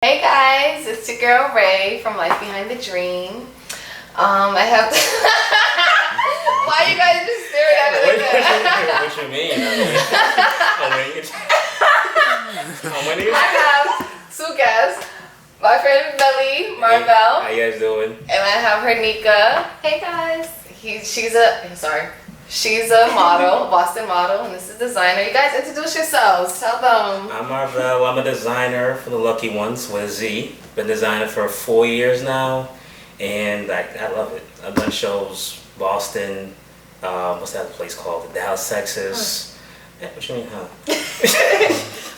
Hey guys, it's your girl Ray from Life Behind the Dream. I have to why you guys just staring at me like that? What you mean? I have two guests. My friend Belly, Marveil. How you guys doing? And I have Hernica. Hey guys. She's a model, Boston model, and this is designer. You guys introduce yourselves. Tell them. I'm Marveil. I'm a designer for the Lucky Ones with a Z. Been designing for 4 years now, and I love it. I've done shows, Boston, what's that other place called? The Dallas, Texas. Yeah, what you mean, huh?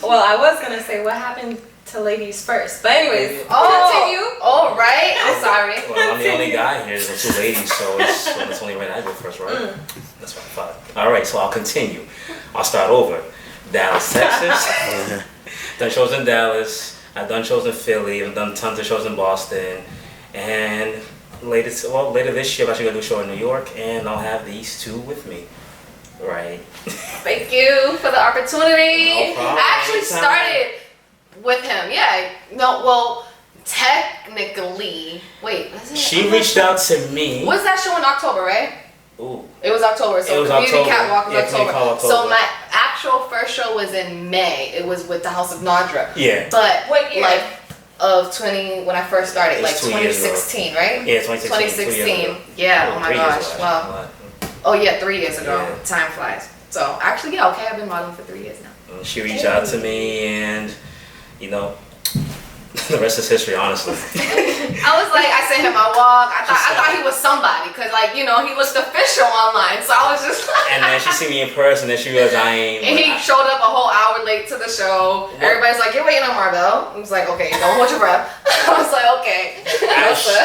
Well, I was gonna say what happened to ladies first, but anyways, continue. Oh, right. I'm sorry. Well, I'm the only guy here. There's two ladies, so it's only right I go first, right? That's what I thought. All right, so I'll continue. I'll start over. Dallas, Texas. Done shows in Dallas. I've done shows in Philly. I've done tons of shows in Boston. And later this year, I'm actually gonna do a show in New York, and I'll have these two with me. Right. Thank you for the opportunity. No problem. I actually started with him. Yeah. No, well, technically. Wait. She reached out to me. Was that show in October, right? Ooh. It was October. So It was Community October. Catwalk was Yeah, October. October. So my actual first show was in May. It was with the House of Nadra. Yeah. But What year? like when I first started, It's like 2 years ago. 2016, right? Yeah, 2016. 2 years ago. Yeah. Oh, Oh my 3 years gosh. ago, Wow. actually. Oh yeah, 3 years ago. Yeah. Time flies. So actually, yeah, okay. I've been modeling for 3 years now. She reached out to me, and the rest is history, honestly. I was like, I sent him my walk. I thought he was somebody, cause like he looked official online. So I was just. And then she see me in person, and she realized I ain't. And he showed up a whole hour late to the show. Everybody's like, "You're waiting on Marveil." I was like, "Okay, don't hold your breath." I was like, "Okay."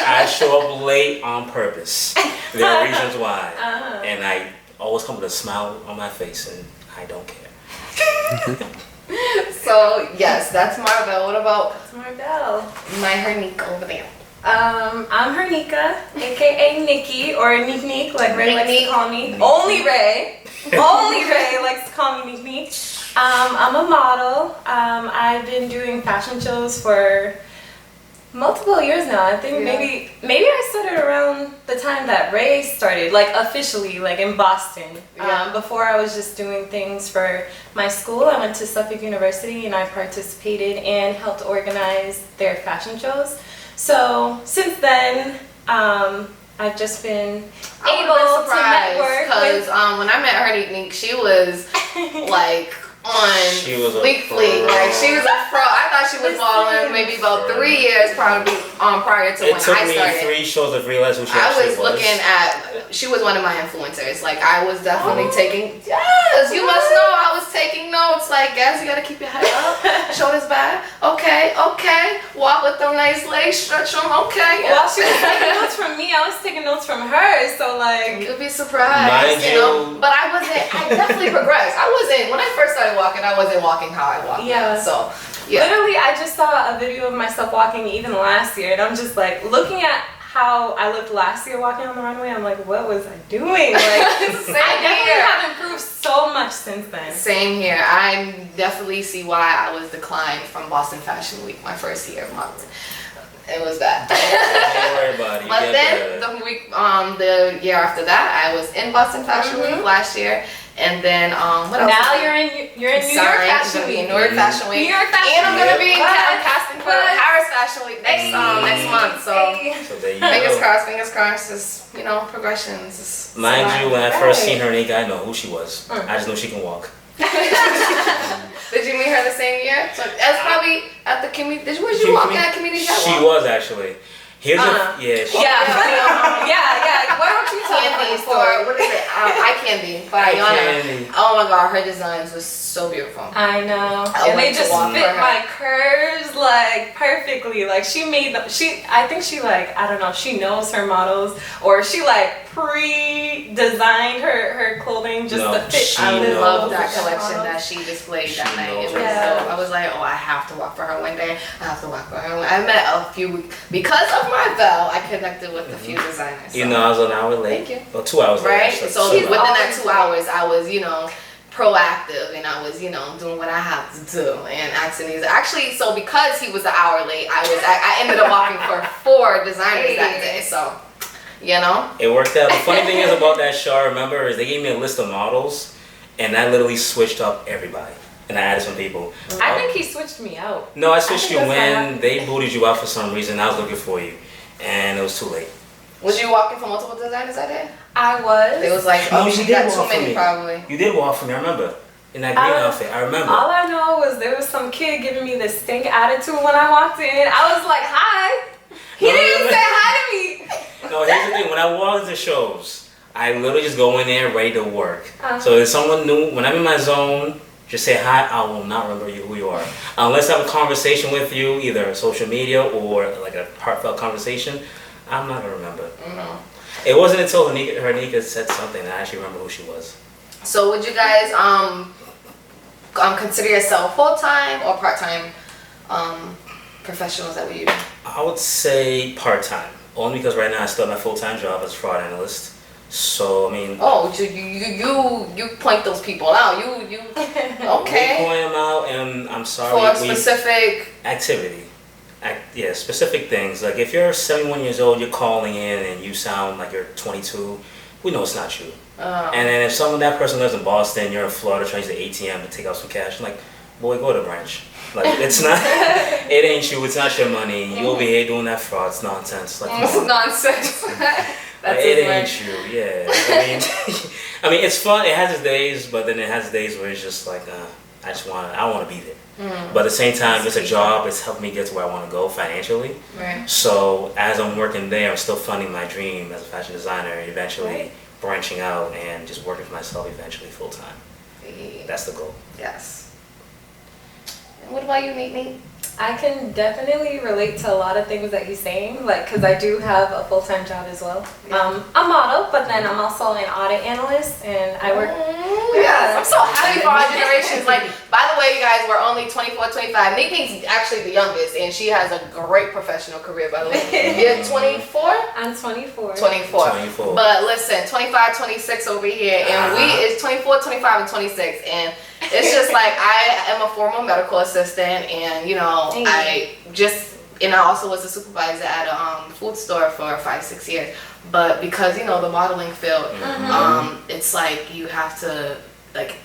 I show up late on purpose. There are reasons why, and I always come with a smile on my face, and I don't care. So yes, that's Marveil. What about It's Marveil. my Hernica over there? I'm Hernica, aka Nikki, or Nick Nick, like Ray likes to call me. Nick. Only Ray. Only Ray likes to call me Nick Nick. I'm a model. I've been doing fashion shows for multiple years now. I think maybe I started around the time that Ray started, like officially, like in Boston. Before I was just doing things for my school. I went to Suffolk University and I participated and helped organize their fashion shows. So since then, I've just been able to network. Because when I met her, she was like She was a Fleek. pro. Like she was a pro. I thought she was modeling maybe about 3 years probably prior to when It took I me started. 3 shows to realize who she I actually was looking at. She was one of my influencers. Like I was definitely taking. Yes, you must know I was taking notes. Like, guys, you gotta keep your head up, shoulders back. Okay, walk with them nice legs, stretch them. Okay. While she was taking notes from me, I was taking notes from her. So like, You'll be surprised, Mind you know. But I definitely progressed. I wasn't, when I first started walking, I wasn't walking how I walk now. So, yeah. Literally, I just saw a video of myself walking even last year, and I'm just like looking at how I looked last year walking on the runway. I'm like, what was I doing? Like, I definitely have improved so much since then. Same here. I definitely see why I was declined from Boston Fashion Week my first year of modeling. It was bad. Don't worry about it. You But get then better. the year after that, I was in Boston Fashion Week last year, and then what else? Now you're in New York Fashion Week. Week. New York Fashion Week. New York Fashion And I'm gonna be Week. casting for Paris Fashion Week next month. So So there you fingers go. crossed. Just progressions. Just Mind you, when I first Right. seen her, I know who she was. I just know she can walk. Did you meet her the same year? So that's probably at the community. Was you walking at community? She was actually. Here's Uh-huh. Yeah. Why don't you tell Candy me store. What is it? Eye Candy by Eye Ayana. Candy. Oh my god, her designs was so beautiful. I know. I And they went to just walk fit for her. my curves like perfectly. Like she made them. I think she like, I don't know, she knows her models, or she like pre-designed her clothing just No, to fit. she I knows. love that the collection models. that she displayed that She night. knows It was her so, I was like, oh, I have to walk for her one day. I have to walk for her. I met a few because of Marveil. I connected with a few designers. You know, I was an hour late. Thank you. Or 2 hours late. Right? actually. So She's within that always 2 hours, I was, proactive, and I was, doing what I have to do and asking these. Actually, so because he was an hour late, I ended up walking for 4 designers that day. So, It worked out. The funny thing is about that show, I remember, is they gave me a list of models, and I literally switched up everybody. And I added some people. I think he switched me out. No, I switched you when they booted you out for some reason. I was looking for you, and it was too late. Was you walking for multiple designers that day? I was. It was like, No, she you got did too walk for many me. probably. You did walk for me, I remember. In that green outfit, I remember. All I know was there was some kid giving me this stink attitude when I walked in. I was like, hi. He didn't even say hi to me. No, here's the thing. When I walk into shows, I literally just go in there ready to work. So if someone new, when I'm in my zone, just say hi. I will not remember who you are. Unless I have a conversation with you, either social media or like a heartfelt conversation, I'm not going to remember. No. It wasn't until Hernica said something that I actually remember who she was. So would you guys consider yourself full-time or part-time professionals that we use? I would say part-time. Only because right now I still have my full-time job as a fraud analyst. So, I mean... Oh, you point those people out. You okay. We point them out, and I'm sorry. For a specific... Activity. Specific things. Like if you're 71 years old, you're calling in and you sound like you're 22, we know it's not you. And then if that person lives in Boston, you're in Florida trying to use the ATM to take out some cash, I'm like, boy, go to the branch. Like, it's not, it ain't you, it's not your money. You over here doing that fraud, it's nonsense. Like, it's nonsense. That's it ain't you, yeah. I mean, it's fun, it has its days, but then it has days where it's just like, I want to be there. But at the same time, it's a job, it's helped me get to where I want to go financially. Right. So as I'm working there, I'm still funding my dream as a fashion designer, and eventually branching out and just working for myself eventually full time. That's the goal. Yes. And what about you, Nate? I can definitely relate to a lot of things that he's saying, like, because I do have a full-time job as well. I'm a model, but then I'm also an audit analyst, and I work... Yes, I'm so happy for our generations. Like, by the way, you guys, we're only 24, 25. Nate's actually the youngest, and she has a great professional career, by the way. You're 24? I'm 24. 24. But listen, 25, 26 over here, and it's 24, 25, and 26, and it's just like I am a former medical assistant, and I also was a supervisor at a food store for 5-6 years. But because the modeling field, it's like you have to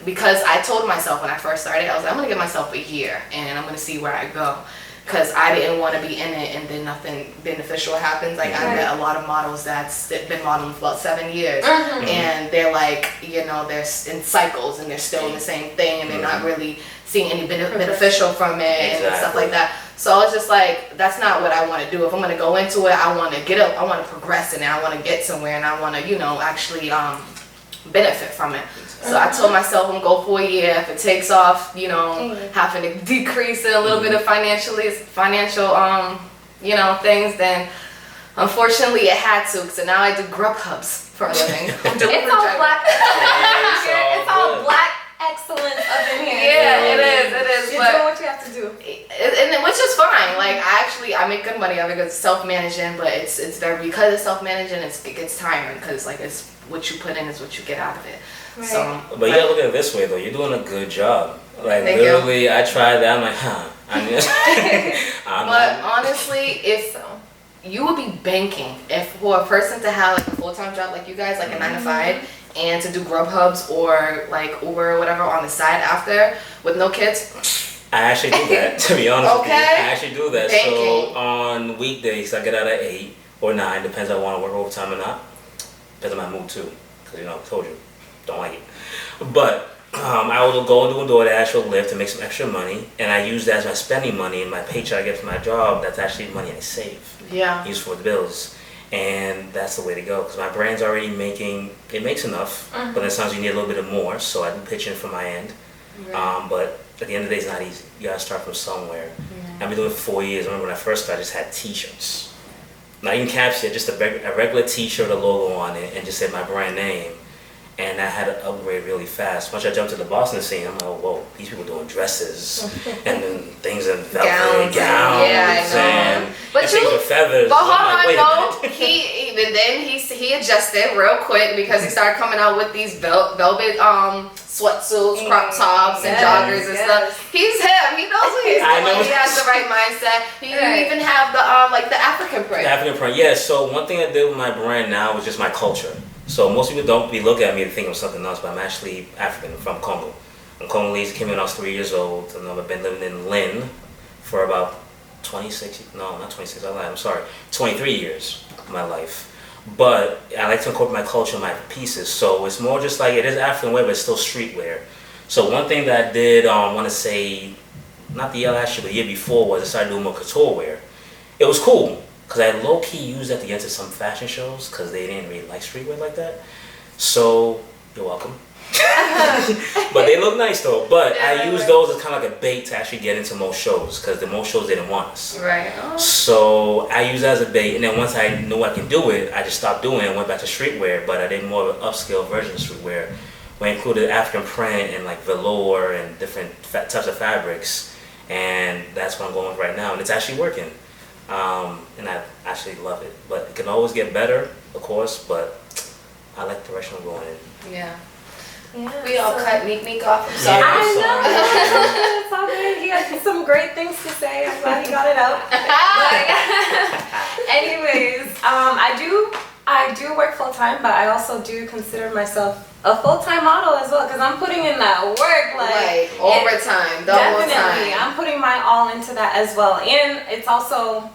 because I told myself when I first started, I was like, I'm gonna give myself a year and I'm gonna see where I go. Because I didn't want to be in it and then nothing beneficial happens. Like I met a lot of models that's been modeling for about 7 years, and they're like, they're in cycles and they're still in the same thing, and they're not really seeing any beneficial from it and stuff like that. So I was just like, that's not what I want to do. If I'm going to go into it, I want to get up, I want to progress in it, I want to get somewhere, and I want to, actually benefit from it. So I told myself I'm going to go for a year. If it takes off, having to decrease in a little bit of financial, things, then unfortunately it had to. So now I do grub hubs for a living. It's all black. It's all black excellence up in here. Yeah, it is. You're doing what you have to do. Which is fine. Like I make good money. I think it's self-managing, but it's very, because it's self-managing, it gets tiring, because it's what you put in is what you get out of it. Right. So, but you gotta look at it this way though. You're doing a good job. Like Thank literally, I tried that. I'm like, but honestly, if you would be banking if for a person to have like a full-time job like you guys, like a 9 to 5, and to do grub hubs or like Uber or whatever on the side after with no kids. I actually do that, to be honest with you. I Okay. actually do that. Banking. So on weekdays, I get out at 8 or 9, depends if I want to work overtime or not. Depends on my mood too, because I told you, don't like it. But I will go and do a DoorDash or Lyft to make some extra money, and I use that as my spending money, and my paycheck I get from my job, that's actually money I save. Yeah. Use for the bills. And that's the way to go, because my brand's already it makes enough, but then sometimes you need a little bit more, so I do pitch in from my end. Right. But at the end of the day, it's not easy. You gotta start from somewhere. I've been doing it for 4 years. I remember when I first started, I just had t-shirts. Not even caps yet, just a regular t-shirt, a logo on it, and just said my brand name. And I had to upgrade really fast. Once I jumped to the Boston scene, I'm like, oh, whoa, these people doing dresses and then things in velvet gowns Yeah, I know. and But things with feathers. But I'm hold like, on, wait a no, minute. and then he adjusted real quick because he started coming out with these velvet sweatsuits, crop tops, and joggers and stuff. He's him. He knows what he's doing. He has the right mindset. He even have the like the African print. The African print, yeah. So one thing I did with my brand now is just my culture. So most people don't be looking at me and think I'm something else, but I'm actually African. I'm from Congo. I'm Congolese. Came in when I was 3 years old, and I've been living in Lynn for about 23 years of my life. But I like to incorporate my culture in my pieces, so it's more just like, it is African wear, but it's still streetwear. So one thing that I did, want to say, not the year last year, but the year before, was I started doing more couture wear. It was cool, because I low-key used that to get into some fashion shows, because they didn't really like streetwear like that. So, you're welcome. But they look nice though. But I use those as kind of like a bait to actually get into most shows, because the most shows didn't want us. Right. So I use that as a bait, and then once I knew I could do it, I just stopped doing it and went back to streetwear. But I did more of an upscale version of streetwear, where I included African print and like velour and different types of fabrics, and that's what I'm going with right now, and it's actually working. And I actually love it. But it can always get better, of course. But I like the direction I'm going in. Yeah. Yeah, We all cut Meek off. I'm sorry. I know. It's all good. He had some great things to say. I'm glad he got it out. Anyways, I do work full time, but I also do consider myself a full-time model as well, because I'm putting in that work, like overtime, double definitely. time. I'm putting my all into that as well, and it's also,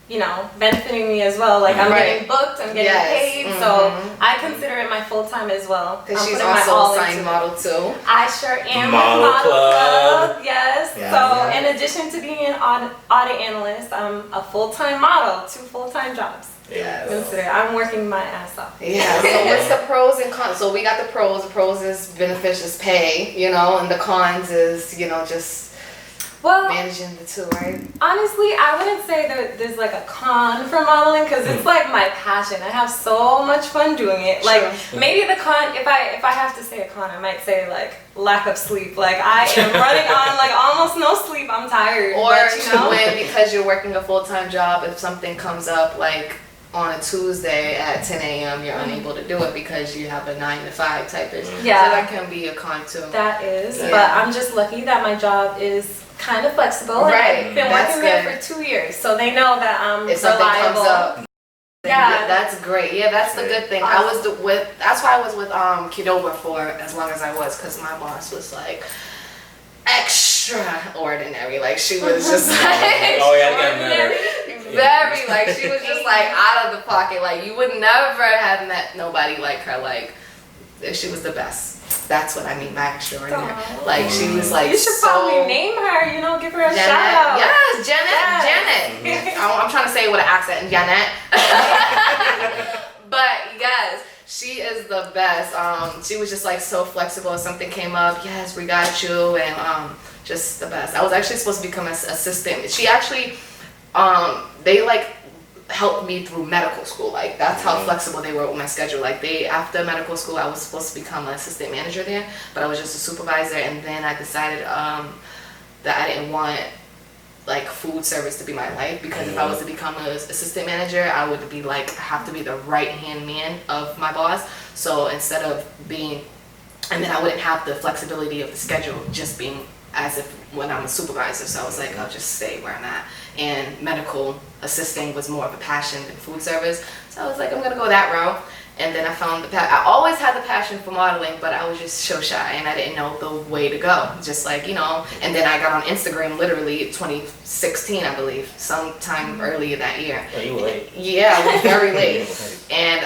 you know, benefiting me as well. Like I'm getting booked, I'm getting paid, so I consider it my full time as well. Because she's also a signed model too. I sure am. Model club. Yes. So in addition to being an audit analyst, I'm a full-time model, 2 full-time jobs. Yeah. I'm working my ass off. Yeah. So what's the pros and cons? So we got the pros. The pros is beneficial pay, you know, and the cons is, you know, just managing the two, right? Honestly, I wouldn't say that there's like a con for modeling, because it's like my passion. I have so much fun doing it. Like maybe the con, if I have to say a con, I might say like lack of sleep. Like I am running on like almost no sleep. I'm tired. Or but, you know? when, because you're working a full-time job, if something comes up like on a Tuesday at 10 a.m. you're unable to do it because you have a 9 to 5 type of. Yeah. So that can be a con too. That is, but I'm just lucky that my job is kind of flexible. Right. And I've been working there for 2 years, so they know that I'm if something reliable. comes up. Yeah, that's great. Yeah, that's the good thing. I was that's why I was with Qdoba for as long as I was, because my boss was like extraordinary. Like she was just like very like she was just like out of the pocket. Like you would never have met nobody like her. Like she was the best. That's what I mean by extraordinary. Like she was like, you should probably name her, you know, give her a Janet. shout out. Yes, Janet. I'm trying to say it with an accent, Janet. But yes, she is the best. She was just like so flexible. If something came up, yes, we got you, and just the best. I was actually supposed to become an assistant. She actually, they like helped me through medical school. Like that's how flexible they were with my schedule. Like after medical school, I was supposed to become an assistant manager there, but I was just a supervisor. And then I decided that I didn't want like food service to be my life, because if I was to become an assistant manager, I would be like have to be the right hand man of my boss. So instead of being, and then I wouldn't have the flexibility of the schedule just being as if when I'm a supervisor. So I was like, I'll just stay where I'm at. And medical assisting was more of a passion than food service. So I was like, I'm gonna go that route. And then I found I always had the passion for modeling, but I was just so shy and I didn't know the way to go. Just like, you know, and then I got on Instagram literally 2016, I believe, sometime earlier that year. Oh, you were late. Yeah, I was very late. And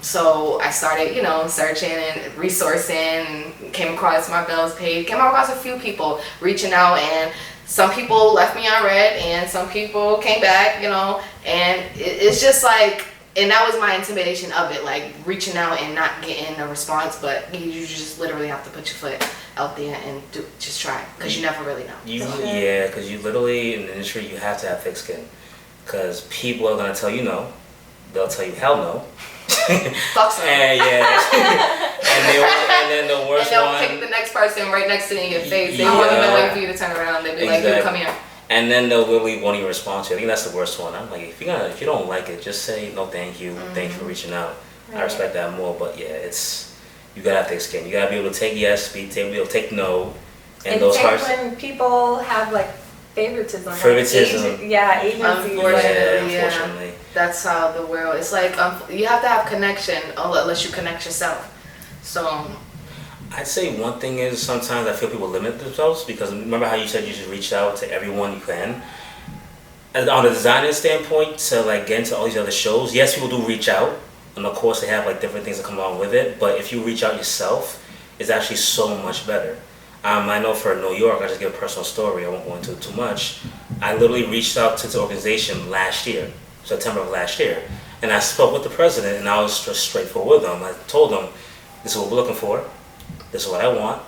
so I started, you know, searching and resourcing, and came across Marveil's page, came across a few people reaching out, and some people left me on red and some people came back, you know, and it's just like, and that was my intimidation of it, like reaching out and not getting a response. But you just literally have to put your foot out there and just try, because you never really know. Yeah, because you literally, in the industry, you have to have thick skin, because people are going to tell you no. They'll tell you hell no. Fuck some. And and then the worst and they'll one. pick the next person right next to you in your face. They won't even wait for you to turn around. They'll be like, "Dude, come here." And then they'll really won't even respond to you. I think that's the worst one. I'm like, if you don't like it, just say no, thank you, thank you for reaching out. Right. I respect that more. But yeah, you gotta have thick skin. You gotta be able to take yes, be able to take no, and those hearts. When people have like favoritism. Favoritism. Agency. Unfortunately, Unfortunately. That's how the world. It's like you have to have connection unless you connect yourself. So. I'd say one thing is sometimes I feel people limit themselves because remember how you said you should reach out to everyone you can. And on the designer standpoint, to like get into all these other shows, yes, people do reach out, and of course they have like different things that come along with it. But if you reach out yourself, it's actually so much better. I know for New York, I just give a personal story. I won't go into it too much. I literally reached out to the organization last year, September of last year, and I spoke with the president, and I was just straightforward with him. I told him, "This is what we're looking for. This is what I want.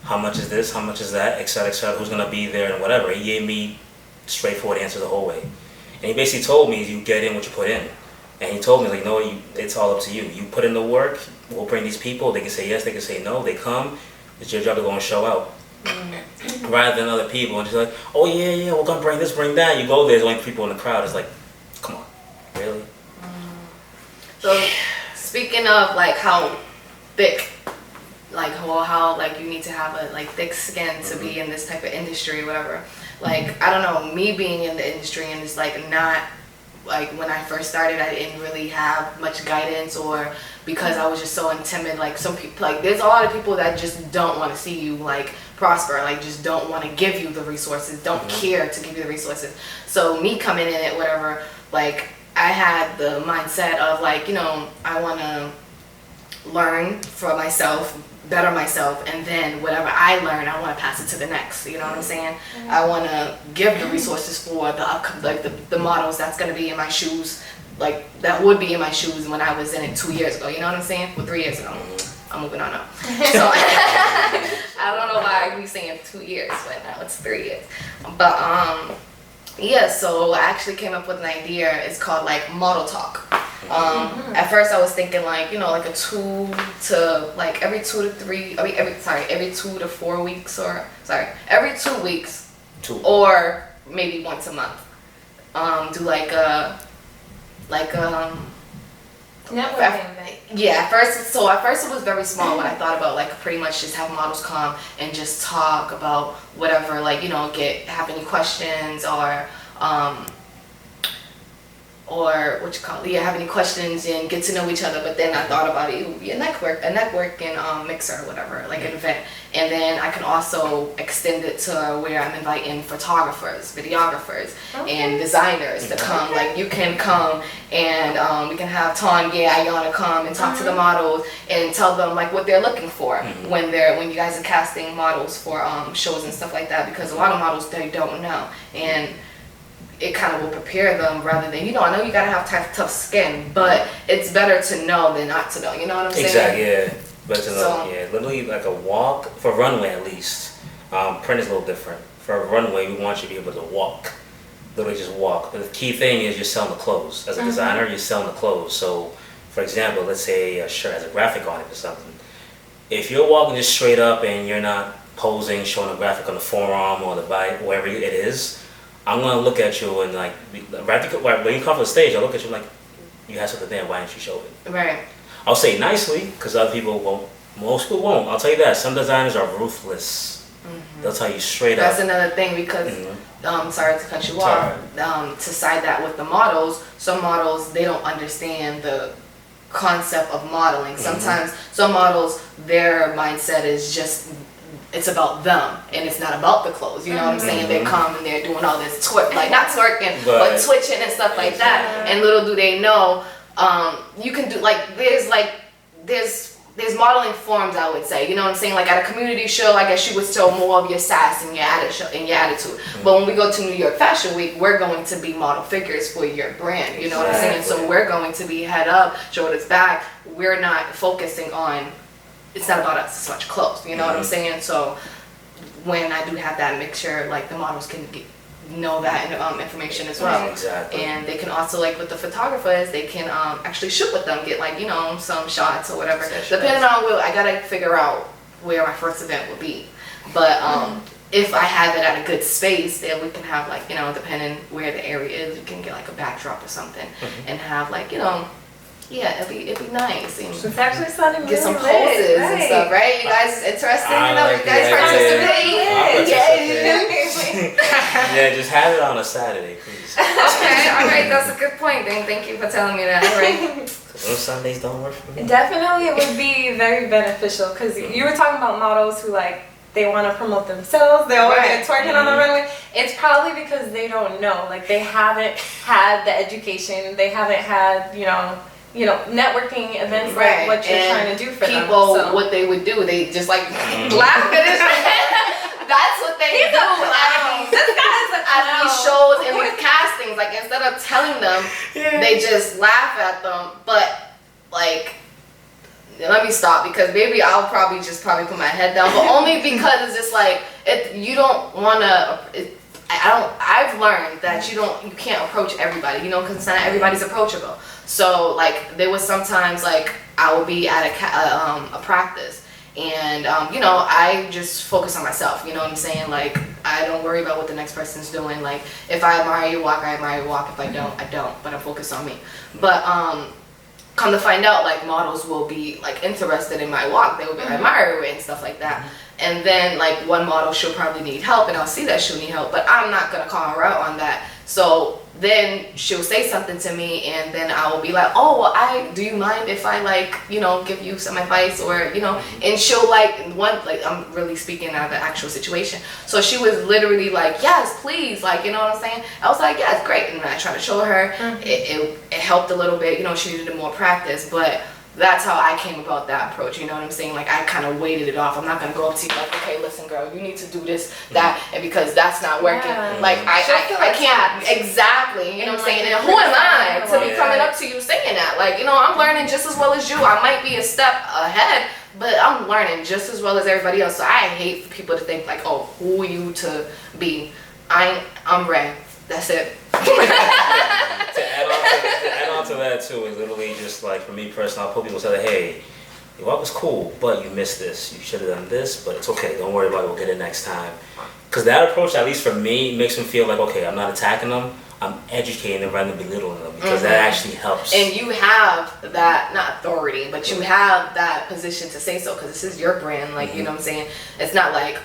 How much is this? How much is that? Et cetera, who's gonna be there and whatever." He gave me straightforward answer the whole way. And he basically told me, you get in what you put in. And he told me, like, no, it's all up to you. You put in the work, we'll bring these people, they can say yes, they can say no, they come, it's your job to go and show out. Rather than other people, and just like, oh yeah, we're gonna bring this, bring that. You go there, there's only people in the crowd, it's like, come on, really? So, speaking of like how thick, like how like you need to have a like thick skin to be in this type of industry or whatever. Like, I don't know, me being in the industry and it's like not like when I first started, I didn't really have much guidance, or because I was just so timid. Like some people, like there's a lot of people that just don't want to see you like prosper, like just don't want to give you the resources, don't care to give you the resources. So me coming in it, whatever, like I had the mindset of like, you know, I want to learn for myself, better myself, and then whatever I learn, I want to pass it to the next. You know what I'm saying? I want to give the resources for the models that's gonna be in my shoes, like that would be in my shoes when I was in it 2 years ago. You know what I'm saying? Well, 3 years ago. I'm moving on up. So I don't know why I be saying 2 years, but now it's 3 years. But yeah, so I actually came up with an idea. It's called like model talk. At first I was thinking like, you know, like every 2 to 4 weeks, or every 2 weeks, or maybe once a month. Do like a networking thing. Yeah, at first it was very small when I thought about like pretty much just have models come and just talk about whatever, like, you know, have any questions or have any questions and get to know each other. But then I thought about it would be a networking mixer or whatever, like an event. And then I can also extend it to where I'm inviting photographers, videographers, and designers to come. Like you can come and we can have Tanya, Ayana come and talk to the models and tell them like what they're looking for when you guys are casting models for shows and stuff like that, because a lot of models they don't know, and it kind of will prepare them rather than, you know, I know you gotta have tough skin, but it's better to know than not to know, you know what I'm saying? Exactly, yeah. Better to know, yeah. Literally like a walk, for runway at least. Print is a little different. For a runway, we want you to be able to walk. Literally just walk. But the key thing is you're selling the clothes. As a designer, you're selling the clothes. So, for example, let's say a shirt has a graphic on it or something. If you're walking just straight up and you're not posing, showing a graphic on the forearm or the body, wherever it is, I'm gonna look at you and like, when you come to the stage, I'll look at you like, you had something there, why didn't you show it? Right. I'll say it nicely, because other people won't. Most people won't. I'll tell you that. Some designers are ruthless. They'll tell you straight up. That's another thing, because, sorry to cut you off, to side that with the models, some models, they don't understand the concept of modeling. Sometimes, some models, their mindset is just, it's about them and it's not about the clothes, you know what I'm saying? They come and they're doing all this like not twerking, but twitching and stuff like that. And little do they know, you can do like there's modeling forms, I would say, you know what I'm saying? Like at a community show, I guess you would show more of your sass and your attitude. But when we go to New York Fashion Week, we're going to be model figures for your brand, you know what I'm saying? So we're going to be head up, shoulders back. We're not focusing on, it's not about us as much clothes, you know what I'm saying? So when I do have that mixture, like the models can know that information as well. Exactly. And they can also, like with the photographers, they can actually shoot with them, get like, you know, some shots or whatever. Depending on I gotta figure out where my first event will be. But if I have it at a good space, then we can have like, depending where the area is, we can get like a backdrop or something and have like, yeah, it'd be nice. And It's actually sounding get some really poses lit, and stuff, right? You guys interested? Like You guys participate? Yeah, just have it on a Saturday, please. Okay, all right, that's a good point. Then thank you for telling me that. All right. Those Sundays don't work for me. Definitely, it would be very beneficial because you were talking about models who like they want to promote themselves. They always get twerking on the runway. It's probably because they don't know. Like they haven't had the education. They haven't had networking events like what you're trying to do for them. People, what they would do, they just like laugh at it. That's what they do at these shows and these castings. Like instead of telling them, they just laugh at them. But like, let me stop because maybe I'll probably put my head down. But only because it's just like you don't want to. I've learned that you can't approach everybody, because not everybody's approachable. So like there was sometimes like I would be at a practice and I just focus on myself. You know what I'm saying? Like I don't worry about what the next person's doing. Like if I admire your walk, I admire your walk. If I don't, I don't. But I'm focused on me. But come to find out, like models will be like interested in my walk. They will be admire it and stuff like that. And then like one model, she'll probably need help and I'll see that she'll need help, but I'm not gonna call her out on that. So then she'll say something to me and then I will be like, oh, well, do you mind if I like, give you some advice or, and she'll I'm really speaking out of the actual situation. So she was literally like, yes, please. Like, you know what I'm saying? I was like, yeah, it's great. And I tried to show her, it helped a little bit, she needed more practice, but that's how I came about that approach, you know what I'm saying? Like I kind of weighted it off. I'm not gonna go up to you like, okay, listen, girl, you need to do this, that, and because that's not working. Like I can't exactly, you know what I'm saying? And who am I to be coming up to you saying that? Like, I'm learning just as well as you. I might be a step ahead, but I'm learning just as well as everybody else. So I hate for people to think like, oh, who are you to be? I'm Ray. That's it. To add on to that too is literally just like for me personally, I'll put people say, hey, your walk was cool, but you missed this. You should have done this, but it's okay. Don't worry about it. We'll get it next time. Because that approach, at least for me, makes me feel like, okay, I'm not attacking them. I'm educating them rather than belittling them because that actually helps. And you have that, not authority, but you have that position to say so because this is your brand. Like, you know what I'm saying? It's not like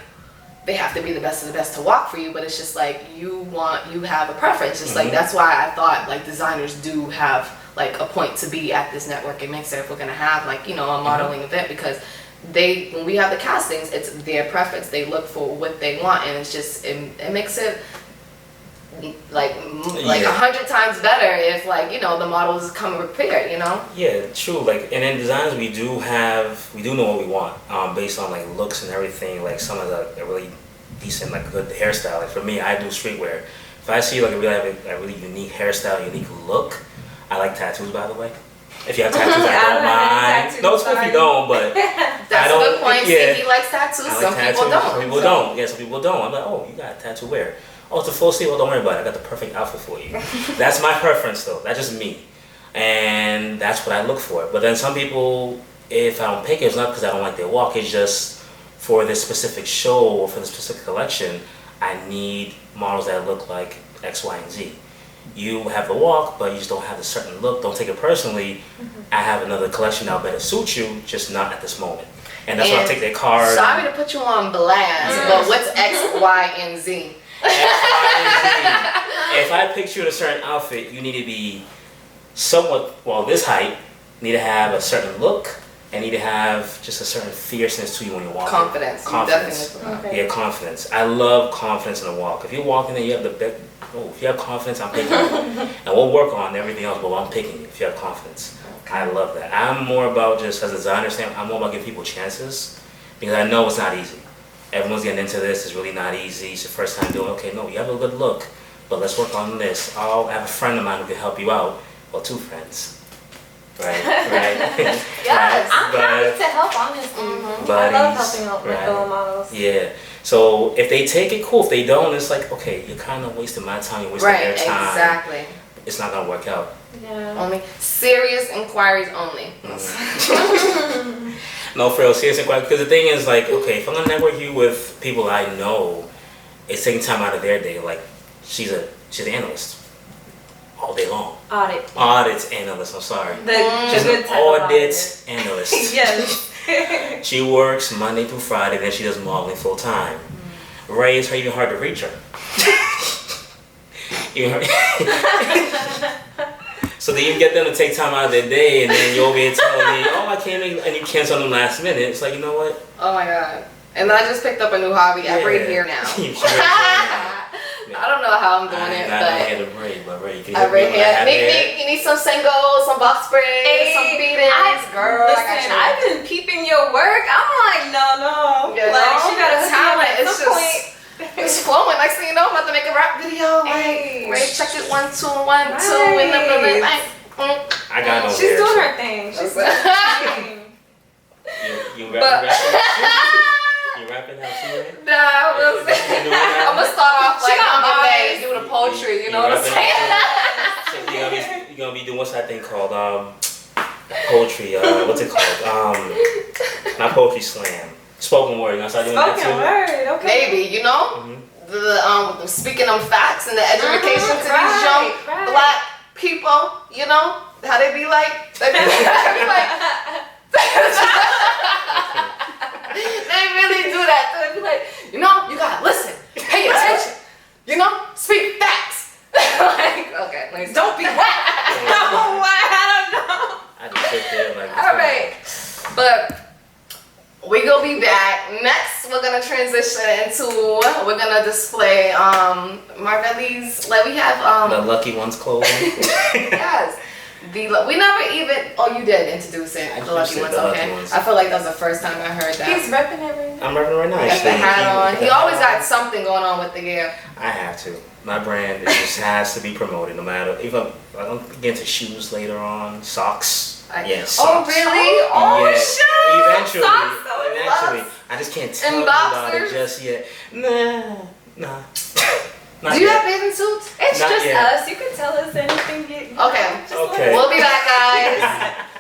they have to be the best of the best to walk for you, but it's just like you have a preference. It's like that's why I thought like designers do have like a point to be at this networking mixer if we're gonna have like a modeling event because when we have the castings, it's their preference. They look for what they want, and it's just it makes it like 100 times better if the models come prepared. Yeah, true. Like, and in designs we do know what we want based on like looks and everything. Like some of the really decent like good hairstyle. Like for me, I do streetwear. If I see like a really unique hairstyle, unique look, I like tattoos, by the way. If you have tattoos, I don't mind. No, it's cool if you don't, but that's a good point. Yeah. See, he likes tattoos. Some people don't. Some people don't. Yeah, some people don't. I'm like, oh, you got a tattoo where? Oh, it's a full sleeve. Well, don't worry about it. I got the perfect outfit for you. That's my preference, though. That's just me, and that's what I look for. But then some people, if I don't pick it, it's not because I don't like their walk. It's just for this specific show or for this specific collection, I need models that look like X, Y, and Z. You have the walk, but you just don't have a certain look. Don't take it personally. I have another collection that better suit you, just not at this moment. And that's why I take their card. Sorry to put you on blast, but what's X, Y, and Z? X, Y, and Z. If I picture you in a certain outfit, you need to be somewhat, this height, need to have a certain look, and need to have just a certain fierceness to you when you're walking. Confidence. Yeah, confidence. I love confidence in the walk. If you're walking and you have if you have confidence, I'm picking you. And we'll work on everything else, but I'm picking you if you have confidence. I love that. I'm more about just, as a designer, I'm more about giving people chances because I know it's not easy. Everyone's getting into this. It's really not easy. It's your first time doing it. Okay, no, you have a good look, but let's work on this. I'll have a friend of mine who can help you out, or two friends. Right. Yes, I'm happy to help, honestly. I love helping out my fellow models. Yeah. So if they take it, cool. If they don't, it's like, okay, you're kind of wasting my time. You're wasting their time. Exactly. It's not gonna work out. Yeah. Only serious inquiries only. No, for real, serious inquiries. Because the thing is, like, okay, if I'm gonna network you with people I know, is taking time out of their day. Like she's an analyst all day long. Audits analyst. I'm sorry. She's an audit analyst. Yes. She works Monday through Friday, then she does modeling full time. Ray, it's even hard to reach her. So then you get them to take time out of their day, and then you'll be telling me, oh, I can't make, and you cancel them last minute. It's like, you know what? Oh my God. And I just picked up a new hobby. I braid hair now. I don't know how I'm doing it, but but I braid, I braid hair. You need some singles, some box braids, some beatings. Girl, listen, I've been peeping your work. I'm like, no. Yeah, like, she got a talent. It's just, it's flowing. Next thing you know, I'm about to make a rap video. Like, Ray, check it 1, 2, 1, 2, and then like. I got no hair. She's doing her thing. She's doing her thing. You rapping? You rapping how she rapping? Nah, I'm gonna start off like I'm do the poetry. You know what I'm saying? So you're gonna be doing what's that thing called? Poetry. What's it called? Not poetry slam. Spoken word. You know, start doing that too. Spoken word. Okay. Maybe, you know, the speaking them facts and the education to these young black people. You know how they be like. They like. They really do that. They be like, you know, you gotta listen, pay attention, you know, speak facts. Like, okay, don't be whack. No, I don't know. I just sit there like. All right, but we gonna be back. Next, we're gonna transition into we're gonna display Marveil's, like we have the Lucky Ones clothing. Yes. We never even. Oh, you did introduce it. The Lucky Ones. Okay. I feel like that was the first time I heard that. He's repping it right now. I'm repping right now. He got the hat on. He always got something going on with the gear. I have to. My brand it just has to be promoted, no matter. Even I don't get into shoes later on, socks. Yes. Oh really? Oh yeah. shoot. Eventually. I just can't tell you about it just yet. Nah. Do you have bathing suits? It's Not just yet. us. You can tell us anything. Okay. Okay. We'll